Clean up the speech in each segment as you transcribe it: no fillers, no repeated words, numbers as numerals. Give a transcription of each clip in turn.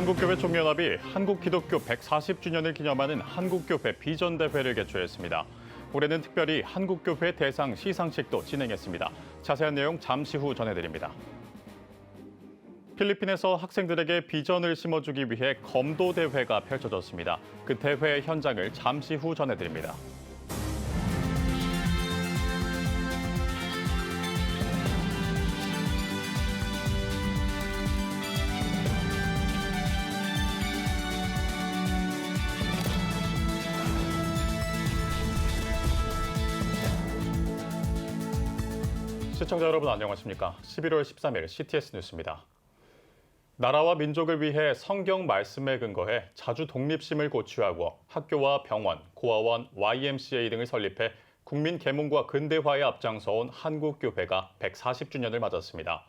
한국교회 총연합이 한국기독교 140주년을 기념하는 한국교회 비전대회를 개최했습니다. 올해는 특별히 한국교회 대상 시상식도 진행했습니다. 자세한 내용 잠시 후 전해드립니다. 필리핀에서 학생들에게 비전을 심어주기 위해 검도대회가 펼쳐졌습니다. 그 대회 현장을 잠시 후 전해드립니다. 시청자 여러분 안녕하십니까? 11월 13일 CTS 뉴스입니다. 나라와 민족을 위해 성경 말씀에 근거해 자주 독립심을 고취하고 학교와 병원, 고아원, YMCA 등을 설립해 국민 계몽과 근대화에 앞장서온 한국교회가 140주년을 맞았습니다.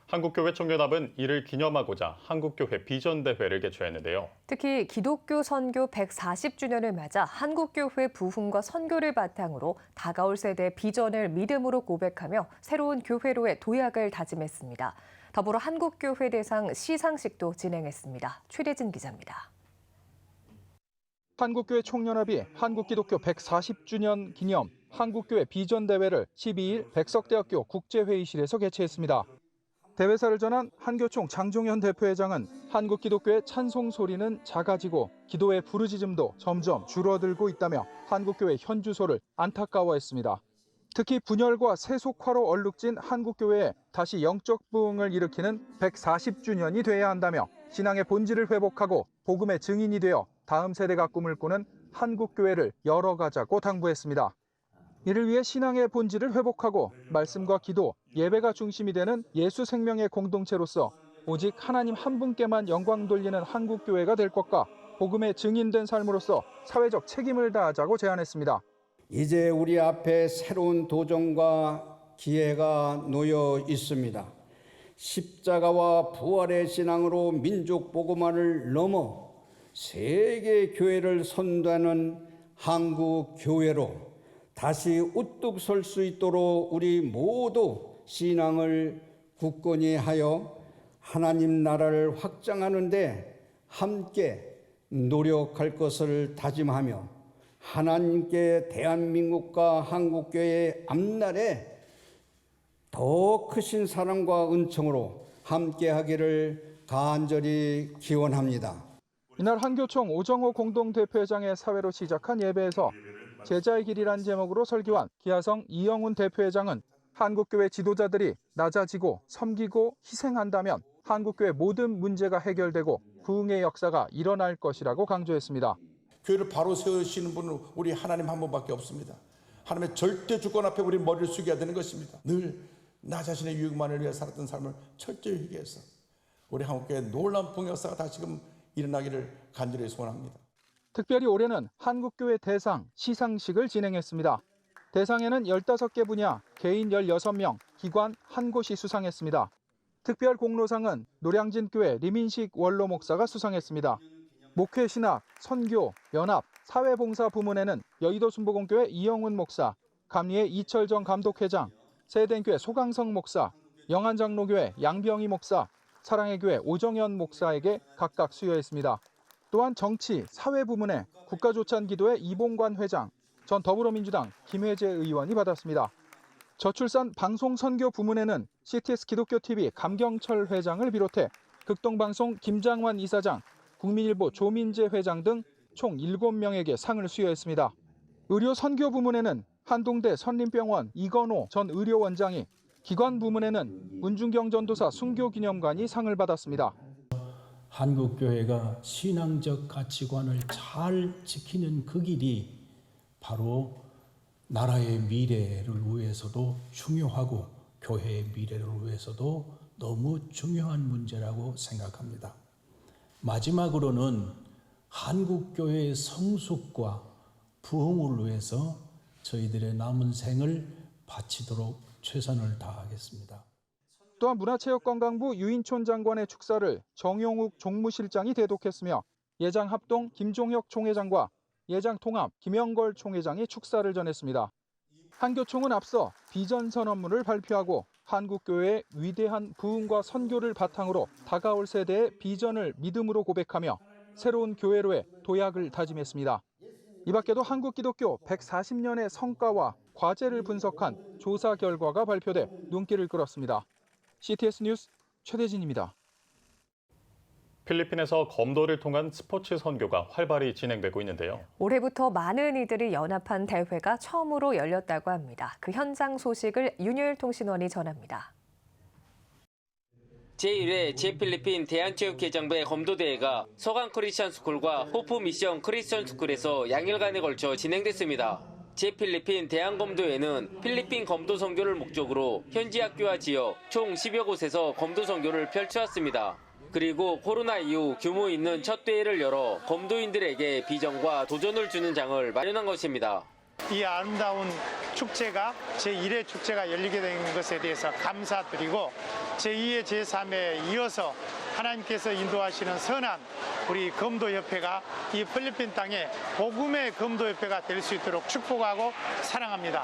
한국교회 총연합은 이를 기념하고자 한국교회 비전대회를 개최했는데요. 특히 기독교 선교 140주년을 맞아 한국교회 부흥과 선교를 바탕으로 다가올 세대의 비전을 믿음으로 고백하며 새로운 교회로의 도약을 다짐했습니다. 더불어 한국교회 대상 시상식도 진행했습니다. 최대진 기자입니다. 한국교회 총연합이 한국기독교 140주년 기념 한국교회 비전대회를 12일 백석대학교 국제회의실에서 개최했습니다. 대회사를 전한 한교총 장종현 대표회장은 한국 기독교의 찬송 소리는 작아지고 기도의 부르짖음도 점점 줄어들고 있다며 한국교회 현 주소를 안타까워했습니다. 특히 분열과 세속화로 얼룩진 한국교회에 다시 영적 부흥을 일으키는 140주년이 돼야 한다며 신앙의 본질을 회복하고 복음의 증인이 되어 다음 세대가 꿈을 꾸는 한국교회를 열어가자고 당부했습니다. 이를 위해 신앙의 본질을 회복하고 말씀과 기도, 예배가 중심이 되는 예수 생명의 공동체로서 오직 하나님 한 분께만 영광 돌리는 한국교회가 될 것과 복음의 증인된 삶으로서 사회적 책임을 다하자고 제안했습니다. 이제 우리 앞에 새로운 도전과 기회가 놓여 있습니다. 십자가와 부활의 신앙으로 민족 복음화를 넘어 세계 교회를 선도하는 한국 교회로 다시 우뚝 설 수 있도록 우리 모두 신앙을 굳건히 하여 하나님 나라를 확장하는 데 함께 노력할 것을 다짐하며 하나님께 대한민국과 한국교회의 앞날에 더 크신 사랑과 은총으로 함께하기를 간절히 기원합니다. 이날 한교총 오정호 공동대표회장의 사회로 시작한 예배에서 제자의 길이란 제목으로 설교한 기아성 이영훈 대표회장은 한국교회 지도자들이 낮아지고 섬기고 희생한다면 한국교회 모든 문제가 해결되고 부흥의 역사가 일어날 것이라고 강조했습니다. 교회를 바로 세우시는 분은 우리 하나님 한 분밖에 없습니다. 하나님의 절대 주권 앞에 우리 머리를 숙여야 되는 것입니다. 늘 나 자신의 유익만을 위해 살았던 삶을 철저히 회개해서 우리 한국교회의 놀라운 부흥 역사가 다시금 일어나기를 간절히 소원합니다. 특별히 올해는 한국교회 대상 시상식을 진행했습니다. 대상에는 15개 분야, 개인 16명, 기관 1곳이 수상했습니다. 특별 공로상은 노량진교회 리민식 원로 목사가 수상했습니다. 목회 신학, 선교, 연합, 사회봉사 부문에는 여의도 순복음교회 이영훈 목사, 감리회 이철정 감독회장, 세덴교회 소강성 목사, 영안장로교회 양병희 목사, 사랑의 교회 오정현 목사에게 각각 수여했습니다. 또한 정치, 사회 부문에 국가조찬기도회 이봉관 회장, 전 더불어민주당 김회재 의원이 받았습니다. 저출산 방송선교 부문에는 CTS 기독교TV 감경철 회장을 비롯해 극동방송 김장환 이사장, 국민일보 조민재 회장 등 총 7명에게 상을 수여했습니다. 의료 선교 부문에는 한동대 선림병원 이건호 전 의료원장이, 기관 부문에는 문중경 전도사 순교기념관이 상을 받았습니다. 한국교회가 신앙적 가치관을 잘 지키는 그 길이 바로 나라의 미래를 위해서도 중요하고 교회의 미래를 위해서도 너무 중요한 문제라고 생각합니다. 마지막으로는 한국교회의 성숙과 부흥을 위해서 저희들의 남은 생을 바치도록 최선을 다하겠습니다. 또한 문화체육관광부 유인촌 장관의 축사를 정용욱 종무실장이 대독했으며 예장 합동 김종혁 총회장과 예장 통합 김영걸 총회장이 축사를 전했습니다. 한교총은 앞서 비전 선언문을 발표하고 한국교회의 위대한 부흥과 선교를 바탕으로 다가올 세대의 비전을 믿음으로 고백하며 새로운 교회로의 도약을 다짐했습니다. 이 밖에도 한국 기독교 140년의 성과와 과제를 분석한 조사 결과가 발표돼 눈길을 끌었습니다. CTS 뉴스 최대진입니다. 필리핀에서 검도를 통한 스포츠 선교가 활발히 진행되고 있는데요. 올해부터 많은 이들이 연합한 대회가 처음으로 열렸다고 합니다. 그 현장 소식을 윤효일 통신원이 전합니다. 제1회 제필리핀 대한체육회장배 검도대회가 서강 크리스천 스쿨과 호프 미션 크리스천 스쿨에서 양일간에 걸쳐 진행됐습니다. 제필리핀 대한검도회는 필리핀 검도 선교를 목적으로 현지 학교와 지역 총 10여 곳에서 검도 선교를 펼쳐왔습니다. 그리고 코로나 이후 규모 있는 첫 대회를 열어 검도인들에게 비전과 도전을 주는 장을 마련한 것입니다. 이 아름다운 축제가 제1회 축제가 열리게 된 것에 대해서 감사드리고 제2회 제3회에 이어서 하나님께서 인도하시는 선한 우리 검도협회가 이 필리핀 땅에 복음의 검도협회가 될 수 있도록 축복하고 사랑합니다.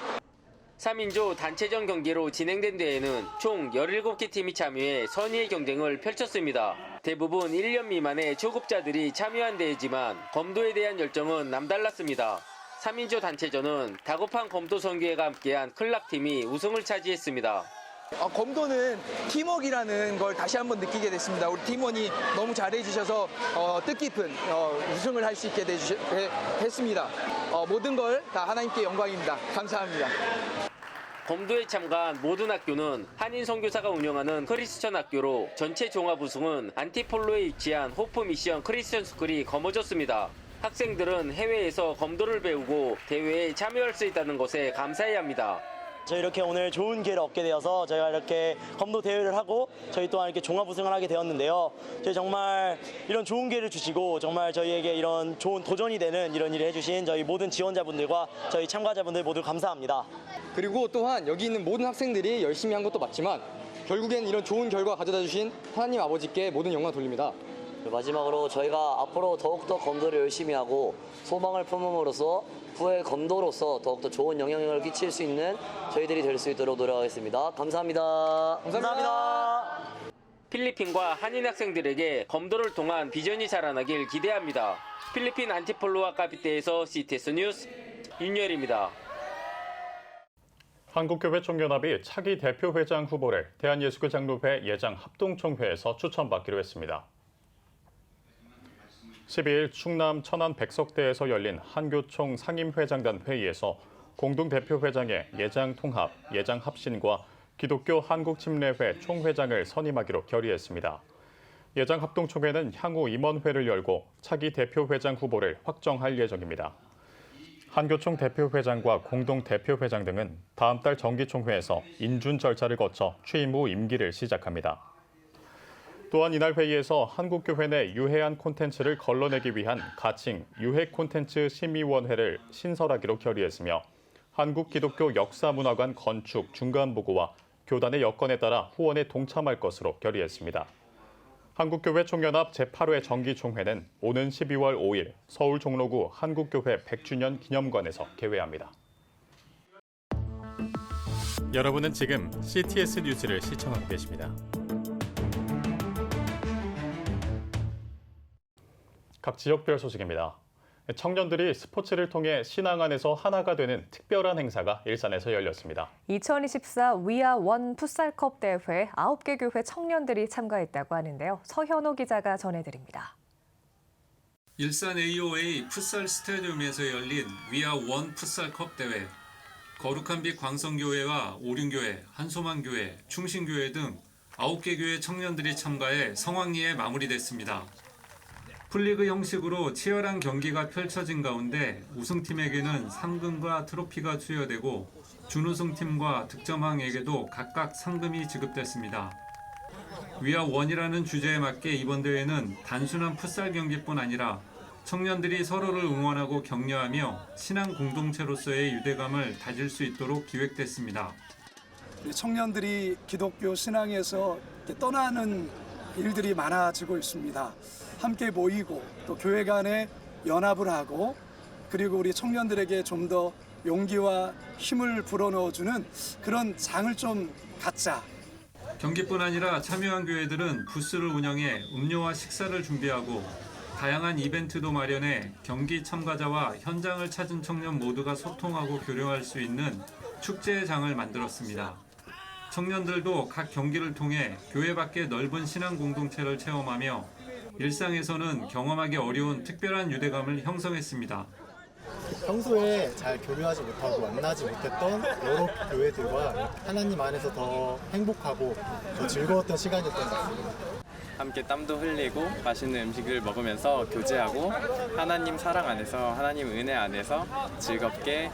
3인조 단체전 경기로 진행된 대회는 총 17개 팀이 참여해 선의의 경쟁을 펼쳤습니다. 대부분 1년 미만의 초급자들이 참여한 대회지만 검도에 대한 열정은 남달랐습니다. 3인조 단체전은 다급한 검도 선교회가 함께한 클락팀이 우승을 차지했습니다. 검도는 팀워크라는 걸 다시 한번 느끼게 됐습니다. 우리 팀원이 너무 잘해주셔서 뜻깊은 우승을 할 수 있게 했습니다. 모든 걸 다 하나님께 영광입니다. 감사합니다. 검도에 참가한 모든 학교는 한인 선교사가 운영하는 크리스천 학교로 전체 종합 우승은 안티폴로에 위치한 호프 미션 크리스천 스쿨이 거머쥐었습니다. 학생들은 해외에서 검도를 배우고 대회에 참여할 수 있다는 것에 감사해야 합니다. 저희 이렇게 오늘 좋은 기회를 얻게 되어서 저희가 이렇게 검도 대회를 하고 저희 또한 이렇게 종합 우승을 하게 되었는데요. 저희 정말 이런 좋은 기회를 주시고 정말 저희에게 이런 좋은 도전이 되는 이런 일을 해주신 저희 모든 지원자분들과 저희 참가자분들 모두 감사합니다. 그리고 또한 여기 있는 모든 학생들이 열심히 한 것도 맞지만 결국엔 이런 좋은 결과 가져다 주신 하나님 아버지께 모든 영광 돌립니다. 마지막으로 저희가 앞으로 더욱더 검도를 열심히 하고 소망을 품음으로써 후에 검도로서 더욱더 좋은 영향력을 끼칠 수 있는 저희들이 될 수 있도록 노력하겠습니다. 감사합니다. 감사합니다. 필리핀과 한인 학생들에게 검도를 통한 비전이 자라나길 기대합니다. 필리핀 안티폴로아 카피테에서 CTS 뉴스 윤열입니다. 한국교회 총연합이 차기 대표회장 후보를 대한예수교 장로회 예장 합동총회에서 추천받기로 했습니다. 12일 충남 천안 백석대에서 열린 한교총 상임회장단 회의에서 공동대표회장의 예장 통합, 예장 합신과 기독교 한국침례회 총회장을 선임하기로 결의했습니다. 예장 합동총회는 향후 임원회를 열고 차기 대표회장 후보를 확정할 예정입니다. 한교총 대표회장과 공동대표회장 등은 다음 달 정기총회에서 인준 절차를 거쳐 취임 후 임기를 시작합니다. 또한 이날 회의에서 한국교회 내 유해한 콘텐츠를 걸러내기 위한 가칭 유해 콘텐츠 심의원회를 신설하기로 결의했으며 한국기독교 역사문화관 건축 중간보고와 교단의 여건에 따라 후원에 동참할 것으로 결의했습니다. 한국교회 총연합 제8회 정기총회는 오는 12월 5일 서울 종로구 한국교회 100주년 기념관에서 개회합니다. 여러분은 지금 CTS 뉴스를 시청하고 계십니다. 각 지역별 소식입니다. 청년들이 스포츠를 통해 신앙 안에서 하나가 되는 특별한 행사가 일산에서 열렸습니다. 2024 위아 원 풋살컵 대회 9개 교회 청년들이 참가했다고 하는데요. 서현호 기자가 전해드립니다. 일산 AOA 풋살 스타디움에서 열린 위아 원 풋살컵 대회. 거룩한 빛 광성교회와 오륜교회, 한소망교회, 충신교회 등 9개 교회 청년들이 참가해 성황리에 마무리됐습니다. 풀리그 형식으로 치열한 경기가 펼쳐진 가운데 우승팀에게는 상금과 트로피가 수여되고 준우승팀과 득점왕에게도 각각 상금이 지급됐습니다. 위아 원이라는 주제에 맞게 이번 대회는 단순한 풋살 경기뿐 아니라 청년들이 서로를 응원하고 격려하며 신앙 공동체로서의 유대감을 다질 수 있도록 기획됐습니다. 청년들이 기독교 신앙에서 떠나는 일들이 많아지고 있습니다. 함께 모이고 또 교회 간에 연합을 하고 그리고 우리 청년들에게 좀 더 용기와 힘을 불어넣어주는 그런 장을 좀 갖자. 경기뿐 아니라 참여한 교회들은 부스를 운영해 음료와 식사를 준비하고 다양한 이벤트도 마련해 경기 참가자와 현장을 찾은 청년 모두가 소통하고 교류할 수 있는 축제의 장을 만들었습니다. 청년들도 각 경기를 통해 교회 밖의 넓은 신앙 공동체를 체험하며 일상에서는 경험하기 어려운 특별한 유대감을 형성했습니다. 평소에 잘 교류하지 못하고 만나지 못했던 여러 교회들과 하나님 안에서 더 행복하고 더 즐거웠던 시간이었던 것 같습니다. 함께 땀도 흘리고 맛있는 음식을 먹으면서 교제하고 하나님 사랑 안에서 하나님 은혜 안에서 즐겁게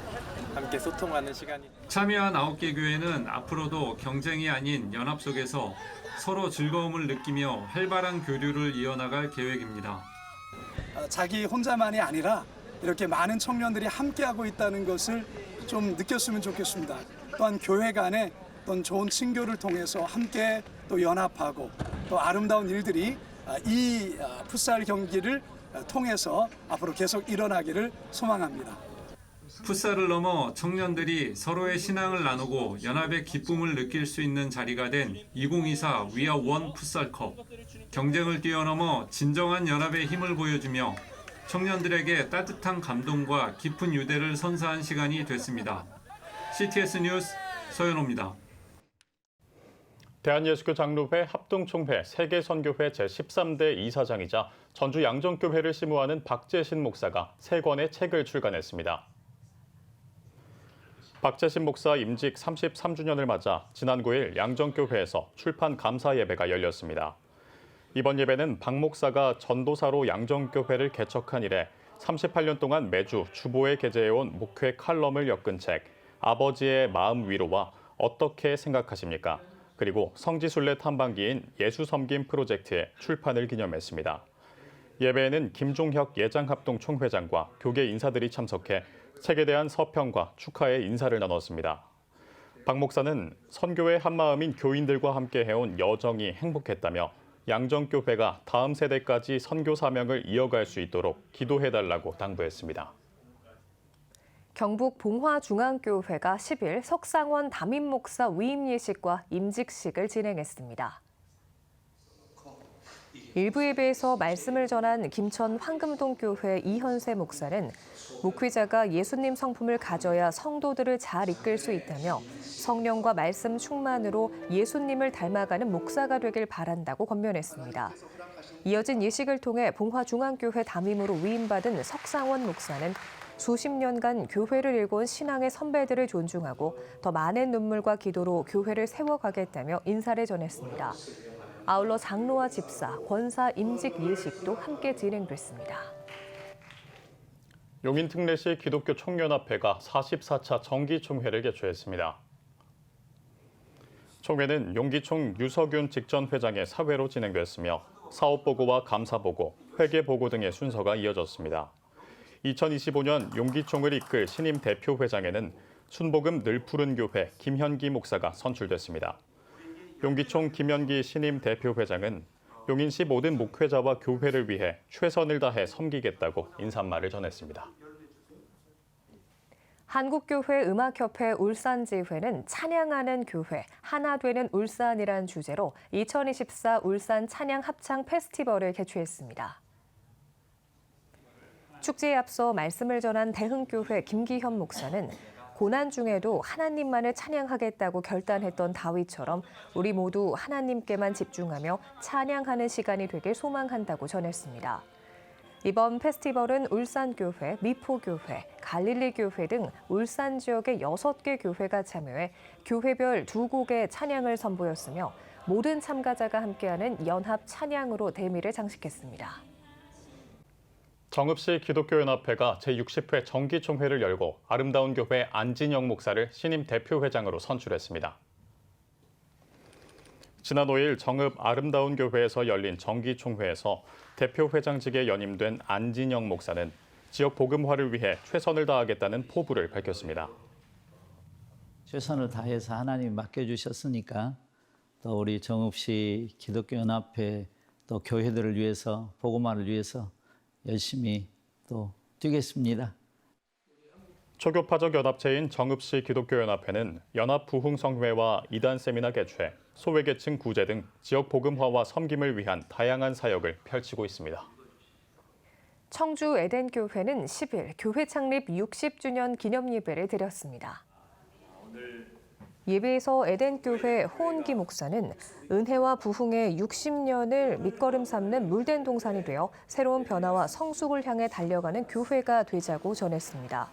함께 소통하는 시간이. 참여한 9개 교회는 앞으로도 경쟁이 아닌 연합 속에서 서로 즐거움을 느끼며 활발한 교류를 이어나갈 계획입니다. 자기 혼자만이 아니라 이렇게 많은 청년들이 함께하고 있다는 것을 좀 느꼈으면 좋겠습니다. 또한 교회 간에 어떤 좋은 친교를 통해서 함께 또 연합하고 또 아름다운 일들이 이 풋살 경기를 통해서 앞으로 계속 일어나기를 소망합니다. 풋살을 넘어 청년들이 서로의 신앙을 나누고 연합의 기쁨을 느낄 수 있는 자리가 된 2024 We Are One 풋살컵. 경쟁을 뛰어넘어 진정한 연합의 힘을 보여주며 청년들에게 따뜻한 감동과 깊은 유대를 선사한 시간이 됐습니다. CTS 뉴스 서현호입니다. 대한예수교 장로회 합동총회 세계선교회 제13대 이사장이자 전주 양정교회를 시무하는 박재신 목사가 3권의 책을 출간했습니다. 박재신 목사 임직 33주년을 맞아 지난 9일 양정교회에서 출판 감사 예배가 열렸습니다. 이번 예배는 박 목사가 전도사로 양정교회를 개척한 이래 38년 동안 매주 주보에 게재해온 목회 칼럼을 엮은 책 아버지의 마음 위로와 어떻게 생각하십니까? 그리고 성지순례 탐방기인 예수섬김 프로젝트의 출판을 기념했습니다. 예배에는 김종혁 예장합동총회장과 교계 인사들이 참석해 책에 대한 서평과 축하의 인사를 나눴습니다. 박 목사는 선교의 한마음인 교인들과 함께 해온 여정이 행복했다며 양정교회가 다음 세대까지 선교 사명을 이어갈 수 있도록 기도해달라고 당부했습니다. 경북 봉화중앙교회가 10일 석상원 담임 목사 위임 예식과 임직식을 진행했습니다. 일부 예배에서 말씀을 전한 김천 황금동교회 이현세 목사는 목회자가 예수님 성품을 가져야 성도들을 잘 이끌 수 있다며 성령과 말씀 충만으로 예수님을 닮아가는 목사가 되길 바란다고 권면했습니다. 이어진 예식을 통해 봉화중앙교회 담임으로 위임받은 석상원 목사는 수십 년간 교회를 일궈온 신앙의 선배들을 존중하고 더 많은 눈물과 기도로 교회를 세워가겠다며 인사를 전했습니다. 아울러 장로와 집사, 권사 임직 예식도 함께 진행됐습니다. 용인특례시 기독교 총연합회가 44차 정기총회를 개최했습니다. 총회는 용기총 유석윤 직전 회장의 사회로 진행됐으며 사업보고와 감사보고, 회계보고 등의 순서가 이어졌습니다. 2025년 용기총을 이끌 신임 대표회장에는 순복음 늘푸른교회 김현기 목사가 선출됐습니다. 용기총 김현기 신임 대표회장은 용인시 모든 목회자와 교회를 위해 최선을 다해 섬기겠다고 인사말을 전했습니다. 한국교회 음악협회 울산지회는 찬양하는 교회, 하나 되는 울산이란 주제로 2024 울산 찬양 합창 페스티벌을 개최했습니다. 축제에 앞서 말씀을 전한 대흥교회 김기현 목사는 고난 중에도 하나님만을 찬양하겠다고 결단했던 다윗처럼 우리 모두 하나님께만 집중하며 찬양하는 시간이 되길 소망한다고 전했습니다. 이번 페스티벌은 울산교회, 미포교회, 갈릴리교회 등 울산 지역의 6개 교회가 참여해 교회별 2곡의 찬양을 선보였으며 모든 참가자가 함께하는 연합 찬양으로 대미를 장식했습니다. 정읍시 기독교연합회가 제60회 정기총회를 열고 아름다운 교회 안진영 목사를 신임 대표회장으로 선출했습니다. 지난 5일 정읍 아름다운 교회에서 열린 정기총회에서 대표회장직에 연임된 안진영 목사는 지역 복음화를 위해 최선을 다하겠다는 포부를 밝혔습니다. 최선을 다해서 하나님이 맡겨주셨으니까 또 우리 정읍시 기독교연합회 또 교회들을 위해서 복음화를 위해서 열심히 또 뛰겠습니다. 초교파적 연합체인 정읍시 기독교연합회는 연합부흥성회와 이단 세미나 개최, 소외계층 구제 등 지역 복음화와 섬김을 위한 다양한 사역을 펼치고 있습니다. 청주 에덴교회는 10일 교회 창립 60주년 기념 예배를 드렸습니다. 예배에서 에덴교회 호은기 목사는 은혜와 부흥의 60년을 밑거름 삼는 물된 동산이 되어 새로운 변화와 성숙을 향해 달려가는 교회가 되자고 전했습니다.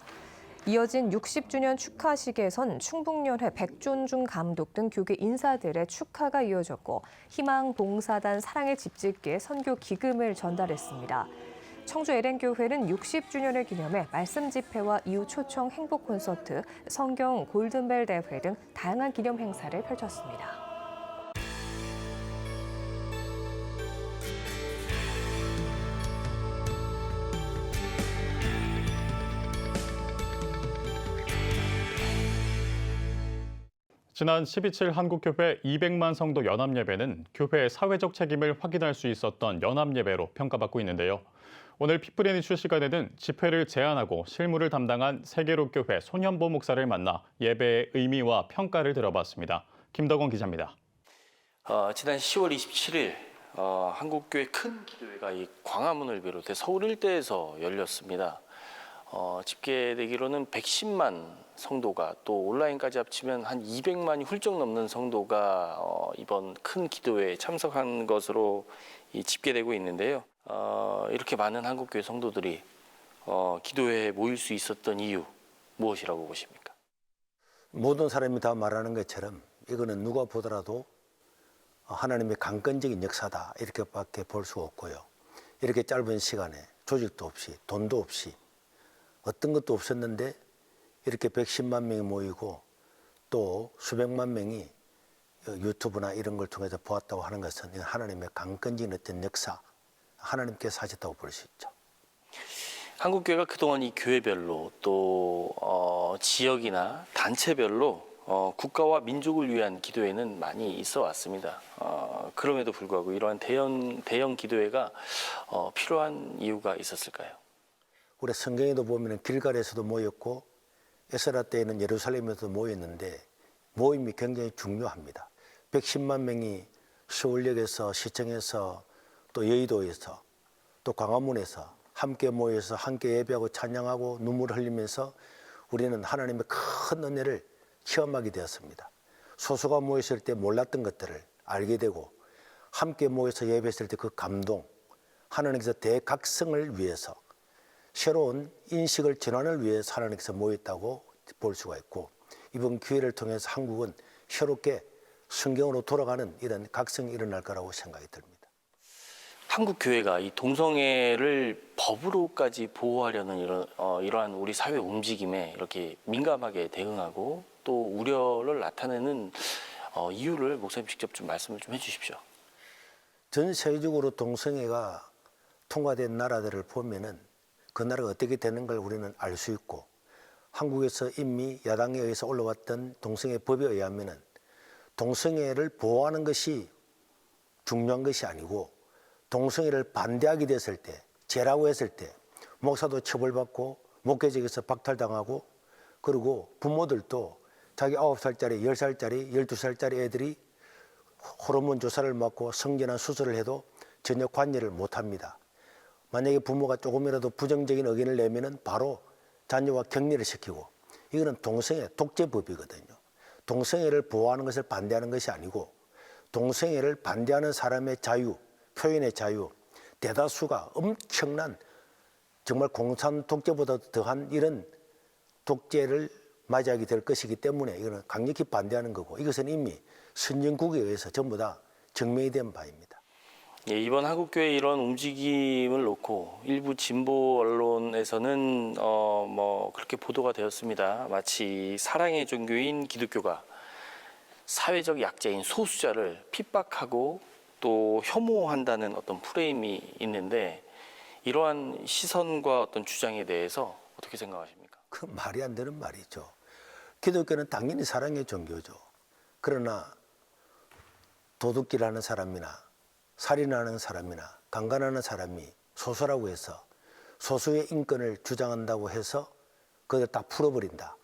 이어진 60주년 축하식에선 충북연회 백존중 감독 등 교계 인사들의 축하가 이어졌고 희망 봉사단 사랑의 집짓기에 선교 기금을 전달했습니다. 청주 에덴교회는 60주년을 기념해 말씀 집회와 이웃 초청 행복 콘서트, 성경 골든벨 대회 등 다양한 기념 행사를 펼쳤습니다. 지난 12.7 한국교회 200만 성도 연합예배는 교회의 사회적 책임을 확인할 수 있었던 연합예배로 평가받고 있는데요. 오늘 피플앤 이슈 시간에는 집회를 제안하고 실무를 담당한 세계로교회 손현보 목사를 만나 예배의 의미와 평가를 들어봤습니다. 김덕원 기자입니다. 지난 10월 27일 한국교회 큰 기도회가 이 광화문을 비롯해 서울 일대에서 열렸습니다. 집계되기로는 110만 성도가 또 온라인까지 합치면 한 200만이 훌쩍 넘는 성도가 이번 큰 기도회에 참석한 것으로 집계되고 있는데요. 이렇게 많은 한국교회 성도들이 기도회에 모일 수 있었던 이유 무엇이라고 보십니까? 모든 사람이 다 말하는 것처럼 이거는 누가 보더라도 하나님의 강권적인 역사다 이렇게밖에 볼 수 없고요. 이렇게 짧은 시간에 조직도 없이 돈도 없이 어떤 것도 없었는데 이렇게 110만 명이 모이고 또 수백만 명이 유튜브나 이런 걸 통해서 보았다고 하는 것은 하나님의 강권적인 어떤 역사, 하나님께서 하셨다고 볼 수 있죠. 한국교회가 그동안 이 교회별로 또 지역이나 단체별로 국가와 민족을 위한 기도회는 많이 있어 왔습니다. 그럼에도 불구하고 이러한 대형 기도회가 필요한 이유가 있었을까요? 우리 성경에도 보면 길갈에서도 모였고 에스라 때에는 예루살렘에서도 모였는데 모임이 굉장히 중요합니다. 110만 명이 서울역에서 시청에서 또 여의도에서 또 광화문에서 함께 모여서 함께 예배하고 찬양하고 눈물을 흘리면서 우리는 하나님의 큰 은혜를 체험하게 되었습니다. 소수가 모였을 때 몰랐던 것들을 알게 되고 함께 모여서 예배했을 때 그 감동, 하나님께서 대각성을 위해서 새로운 인식을 전환을 위해서 하나님께서 모였다고 볼 수가 있고 이번 기회를 통해서 한국은 새롭게 성경으로 돌아가는 이런 각성이 일어날 거라고 생각이 듭니다. 한국 교회가 이 동성애를 법으로까지 보호하려는 이러한 우리 사회 움직임에 이렇게 민감하게 대응하고 또 우려를 나타내는 이유를 목사님 직접 좀 말씀을 좀 해주십시오. 전 세계적으로 동성애가 통과된 나라들을 보면은 그 나라가 어떻게 되는 걸 우리는 알 수 있고 한국에서 이미 야당에 의해서 올라왔던 동성애 법에 의하면은 동성애를 보호하는 것이 중요한 것이 아니고 동성애를 반대하게 됐을 때, 죄라고 했을 때 목사도 처벌받고 목회직에서 박탈당하고 그리고 부모들도 자기 9살짜리, 10살짜리, 12살짜리 애들이 호르몬 주사를 맞고 성전환 수술을 해도 전혀 관여를 못합니다. 만약에 부모가 조금이라도 부정적인 의견을 내면은 바로 자녀와 격리를 시키고 이거는 동성애 독재법이거든요. 동성애를 보호하는 것을 반대하는 것이 아니고 동성애를 반대하는 사람의 자유, 표현의 자유, 대다수가 엄청난 정말 공산 독재보다 더한 이런 독재를 맞이하게 될 것이기 때문에 이거는 강력히 반대하는 거고 이것은 이미 선진국에 의해서 전부 다 증명이 된 바입니다. 예, 이번 한국교회 이런 움직임을 놓고 일부 진보 언론에서는 그렇게 보도가 되었습니다. 마치 사랑의 종교인 기독교가 사회적 약자인 소수자를 핍박하고 또 혐오한다는 어떤 프레임이 있는데 이러한 시선과 어떤 주장에 대해서 어떻게 생각하십니까? 그 말이 안 되는 말이죠. 기독교는 당연히 사랑의 종교죠. 그러나 도둑질하는 사람이나 살인하는 사람이나 강간하는 사람이 소수라고 해서 소수의 인권을 주장한다고 해서 그걸 다 풀어버린다.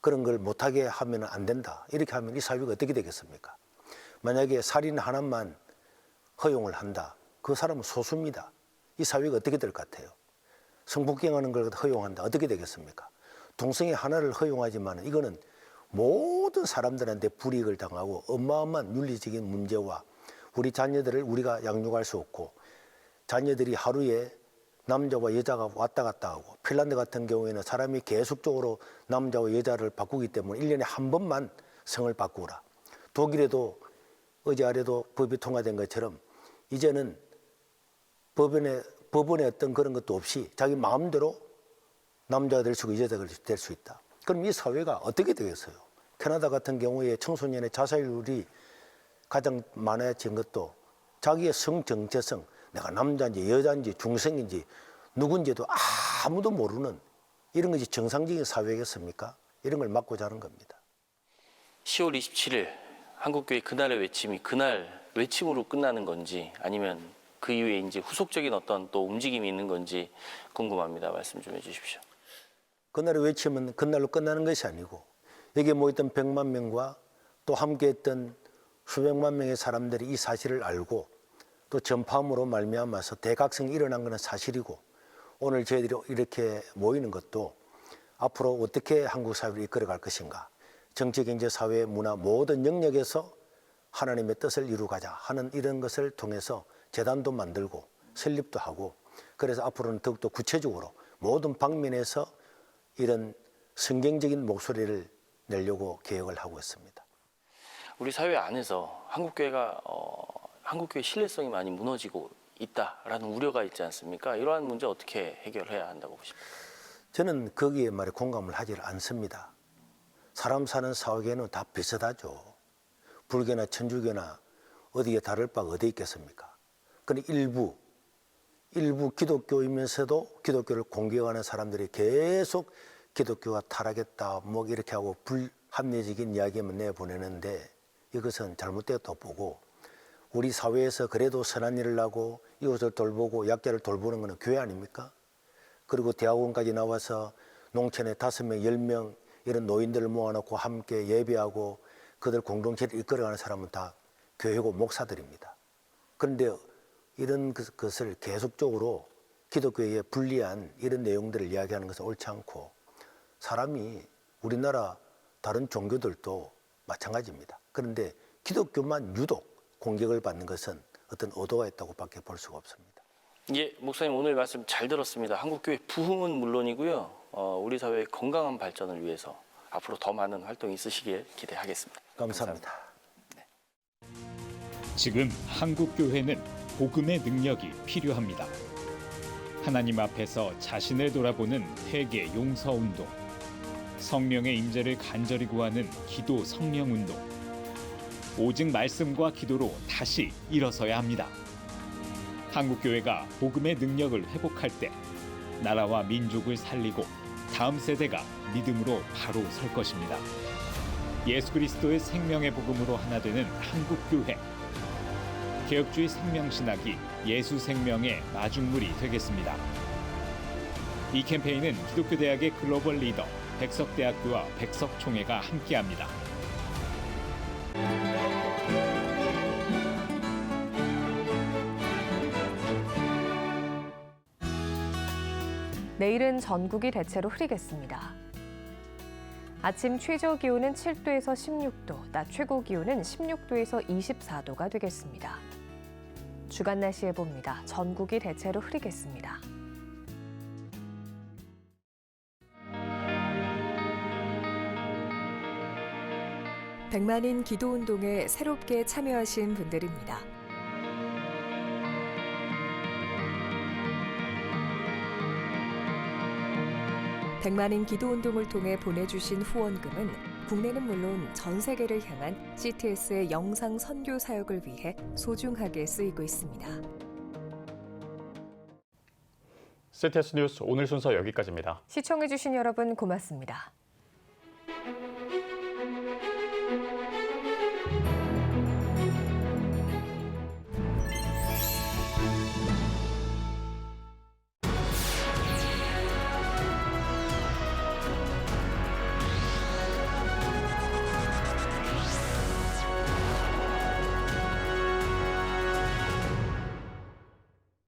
그런 걸 못하게 하면 안 된다. 이렇게 하면 이 사회가 어떻게 되겠습니까? 만약에 살인 하나만 허용을 한다. 그 사람은 소수입니다. 이 사회가 어떻게 될 것 같아요? 성폭행하는 걸 허용한다. 어떻게 되겠습니까? 동성애 하나를 허용하지만 이거는 모든 사람들한테 불이익을 당하고 어마어마한 윤리적인 문제와 우리 자녀들을 우리가 양육할 수 없고 자녀들이 하루에 남자와 여자가 왔다 갔다 하고 핀란드 같은 경우에는 사람이 계속적으로 남자와 여자를 바꾸기 때문에 1년에 한 번만 성을 바꾸라. 독일에도 어제 아래도 법이 통과된 것처럼 이제는 법원의 어떤 그런 것도 없이 자기 마음대로 남자가 될 수 있고 여자가 될 수 있다. 그럼 이 사회가 어떻게 되겠어요? 캐나다 같은 경우에 청소년의 자살률이 가장 많아진 것도 자기의 성 정체성, 내가 남자인지 여자인지 중성인지 누군지도 아무도 모르는 이런 것이 정상적인 사회겠습니까? 이런 걸 막고자 하는 겁니다. 10월 27일 한국교회 그날의 외침이 그날 외침으로 끝나는 건지 아니면 그 이후에 이제 후속적인 어떤 또 움직임이 있는 건지 궁금합니다. 말씀 좀 해주십시오. 그날의 외침은 그날로 끝나는 것이 아니고 여기에 모였던 100만 명과 또 함께했던 수백만 명의 사람들이 이 사실을 알고 또 전파함으로 말미암아서 대각성이 일어난 것은 사실이고 오늘 저희들이 이렇게 모이는 것도 앞으로 어떻게 한국 사회를 이끌어갈 것인가 정치, 경제, 사회, 문화 모든 영역에서 하나님의 뜻을 이루가자 하는 이런 것을 통해서 재단도 만들고 설립도 하고 그래서 앞으로는 더욱더 구체적으로 모든 방면에서 이런 성경적인 목소리를 내려고 계획을 하고 있습니다. 우리 사회 안에서 한국교회 신뢰성이 많이 무너지고 있다라는 우려가 있지 않습니까? 이러한 문제 어떻게 해결해야 한다고 보십니까? 저는 거기에 말에 공감을 하지 않습니다. 사람 사는 사회계는 다 비슷하죠. 불교나 천주교나 어디에 다를 바가 어디 있겠습니까? 그런데 일부 기독교이면서도 기독교를 공격하는 사람들이 계속 기독교가 타락했다 뭐 이렇게 하고 불합리적인 이야기만 내보내는데 이것은 잘못되었다고 보고 우리 사회에서 그래도 선한 일을 하고 이웃을 돌보고 약자를 돌보는 것은 교회 아닙니까? 그리고 대학원까지 나와서 농촌에 5명, 10명 이런 노인들을 모아놓고 함께 예배하고 그들 공동체를 이끌어가는 사람은 다 교회고 목사들입니다. 그런데 이런 것을 계속적으로 기독교에 불리한 이런 내용들을 이야기하는 것은 옳지 않고 사람이 우리나라 다른 종교들도 마찬가지입니다. 그런데 기독교만 유독 공격을 받는 것은 어떤 의도가 있다고 밖에 볼 수가 없습니다. 예, 목사님 오늘 말씀 잘 들었습니다. 한국교회 부흥은 물론이고요. 우리 사회의 건강한 발전을 위해서 앞으로 더 많은 활동이 있으시길 기대하겠습니다. 감사합니다. 네. 지금 한국교회는 복음의 능력이 필요합니다. 하나님 앞에서 자신을 돌아보는 회개 용서 운동, 성령의 임재를 간절히 구하는 기도 성령 운동, 오직 말씀과 기도로 다시 일어서야 합니다. 한국교회가 복음의 능력을 회복할 때 나라와 민족을 살리고 다음 세대가 믿음으로 바로 설 것입니다. 예수 그리스도의 생명의 복음으로 하나 되는 한국교회. 개혁주의 생명신학이 예수 생명의 마중물이 되겠습니다. 이 캠페인은 기독교대학의 글로벌 리더 백석대학교와 백석총회가 함께합니다. 내일은 전국이 대체로 흐리겠습니다. 아침 최저 기온은 7도에서 16도, 낮 최고 기온은 16도에서 24도가 되겠습니다. 주간 날씨 예보입니다. 전국이 대체로 흐리겠습니다. 백만인 기도운동에 새롭게 참여하신 분들입니다. 백만인 기도운동을 통해 보내주신 후원금은 국내는 물론 전 세계를 향한 CTS의 영상 선교 사역을 위해 소중하게 쓰이고 있습니다. CTS 뉴스 오늘 순서 여기까지입니다. 시청해주신 여러분 고맙습니다.